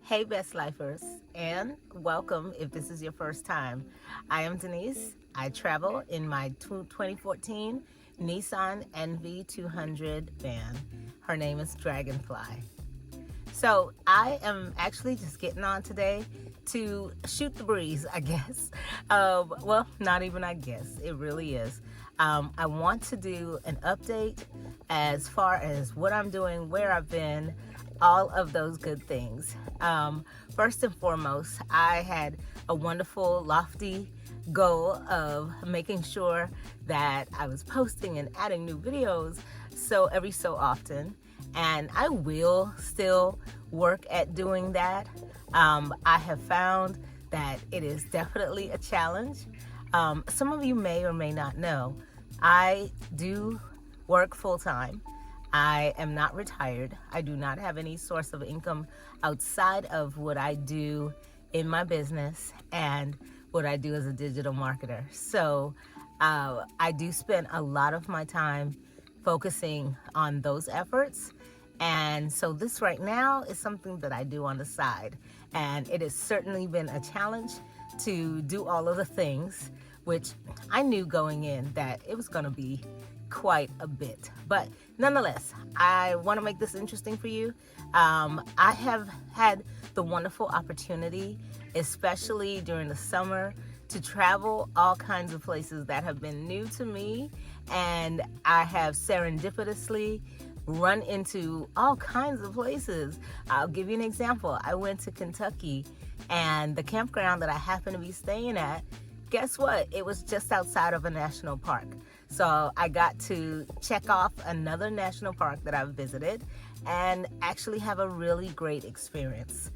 Hey, Best Lifers, and welcome if this is your first time. I am Denise. I travel in my 2014 Nissan NV200 van. Her name is Dragonfly. So I am actually just getting on today to shoot the breeze, I guess. Well, not even I guess, it really is. I want to do an update as far as what I'm doing, where I've been, all of those good things. First and foremost, I had a wonderful, lofty goal of making sure that I was posting and adding new videos every so often. And I will still work at doing that. I have found that it is definitely a challenge. Some of you may or may not know, I do work full-time. I am not retired. I do not have any source of income outside of what I do in my business and what I do as a digital marketer. So I do spend a lot of my time focusing on those efforts. And so this right now is something that I do on the side. And it has certainly been a challenge to do all of the things, which I knew going in that it was going to be quite a bit. But nonetheless, I want to make this interesting for you. I have had the wonderful opportunity, especially during the summer, to travel all kinds of places that have been new to me, and I have serendipitously run into all kinds of places. I'll give you an example. I went to Kentucky, and the campground that I happened to be staying at, guess what? It was just outside of a national park. So I got to check off another national park that I've visited and actually have a really great experience.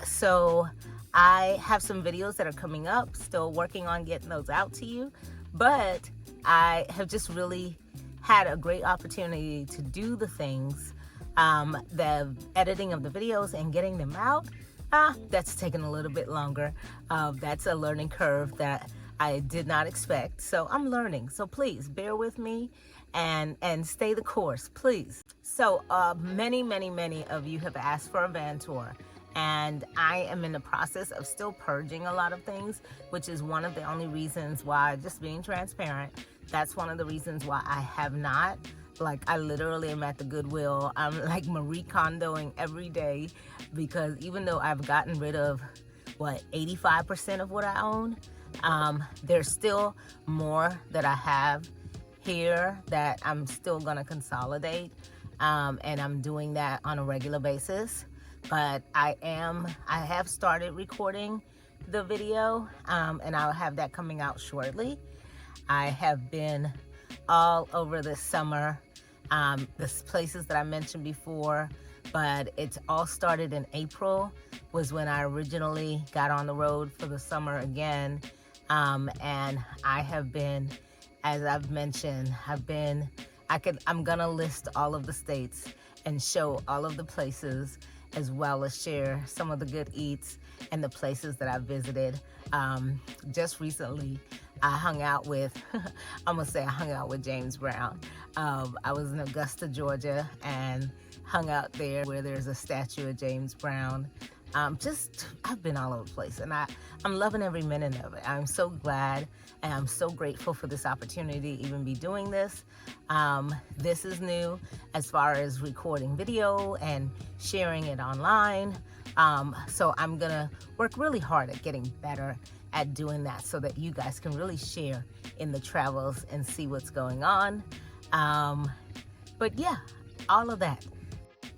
So I have some videos that are coming up, still working on getting those out to you, but I have just really had a great opportunity to do the things, the editing of the videos and getting them out. That's taken a little bit longer. That's a learning curve that I did not expect. So I'm learning. So please bear with me and stay the course, please. So many of you have asked for a van tour. And I am in the process of still purging a lot of things, which is one of the only reasons why, just being transparent, that's one of the reasons why I have not. Like, I literally am at the Goodwill. I'm like Marie Kondoing every day, because even though I've gotten rid of, 85% of what I own, there's still more that I have here that I'm still gonna consolidate. And I'm doing that on a regular basis. But I have started recording the video, and I'll have that coming out shortly. I have been all over this summer, the places that I mentioned before, but it's all started in April, was when I originally got on the road for the summer again. And I have been, as I've mentioned, I'm gonna list all of the states and show all of the places, as well as share some of the good eats and the places that I've visited. Just recently, I hung out with, I hung out with James Brown. I was in Augusta, Georgia, and hung out there where there's a statue of James Brown. I've been all over the place, and I'm loving every minute of it. I'm so glad, and I'm so grateful for this opportunity to even be doing this. This is new as far as recording video and sharing it online. So I'm gonna work really hard at getting better at doing that, so that you guys can really share in the travels and see what's going on. But yeah, all of that.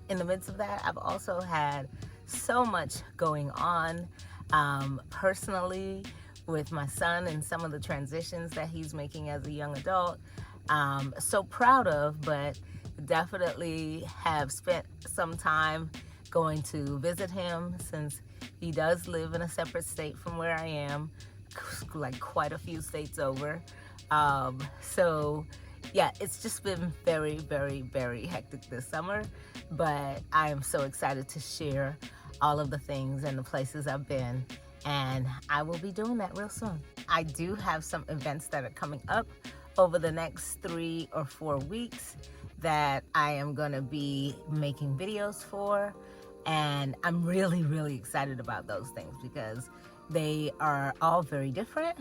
In the midst of that, I've also had so much going on personally with my son and some of the transitions that he's making as a young adult. So proud of, but definitely have spent some time going to visit him, since he does live in a separate state from where I am, like quite a few states over. So yeah, it's just been very hectic this summer, but I am so excited to share all of the things and the places I've been, and I will be doing that real soon. I do have some events that are coming up over the next 3 or 4 weeks that I am gonna be making videos for. And I'm really, really excited about those things because they are all very different,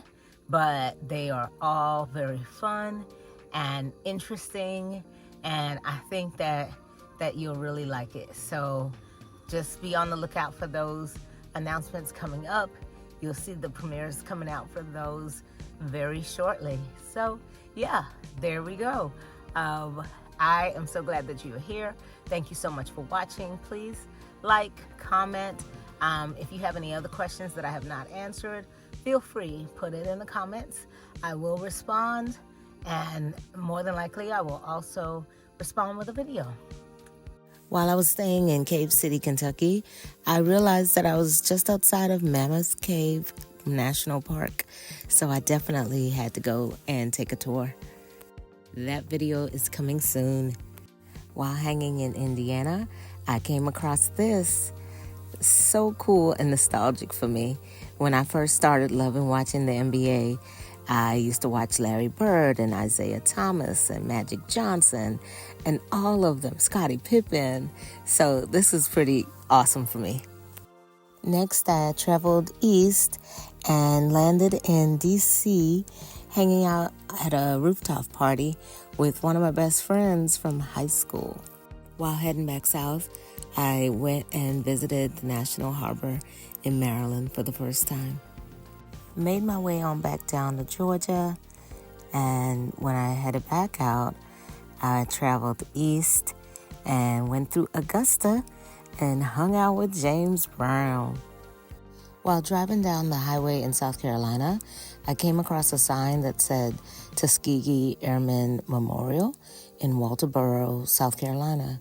but they are all very fun and interesting. And I think that you'll really like it. So just be on the lookout for those announcements coming up. You'll see the premieres coming out for those very shortly. So yeah, there we go. I am so glad that you're here. Thank you so much for watching. Please like, comment. If you have any other questions that I have not answered, feel free, put it in the comments. I will respond, and more than likely I will also respond with a video. While I was staying in Cave City, Kentucky, I realized that I was just outside of Mammoth Cave National Park, so I definitely had to go and take a tour. That video is coming soon. While hanging in Indiana, I came across this. So cool and nostalgic for me. When I first started loving watching the NBA, I used to watch Larry Bird and Isaiah Thomas and Magic Johnson and all of them, Scottie Pippen. So this is pretty awesome for me. Next, I traveled east and landed in D.C., hanging out at a rooftop party with one of my best friends from high school. While heading back south, I went and visited the National Harbor in Maryland for the first time. Made my way on back down to Georgia, and when I headed back out, I traveled east and went through Augusta and hung out with James Brown. While driving down the highway in South Carolina, I came across a sign that said Tuskegee Airmen Memorial in Walterboro, South Carolina.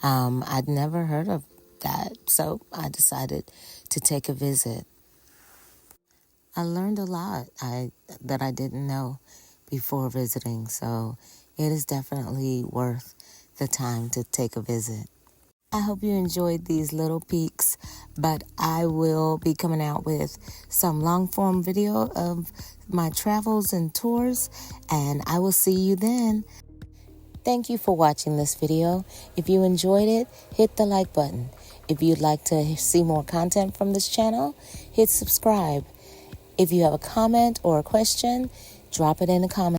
I'd never heard of that, so I decided to take a visit. I learned a lot that I didn't know before visiting, so it is definitely worth the time to take a visit. I hope you enjoyed these little peeks, but I will be coming out with some long-form video of my travels and tours, and I will see you then. Thank you for watching this video. If you enjoyed it, hit the like button. If you'd like to see more content from this channel, hit subscribe. If you have a comment or a question, drop it in the comments.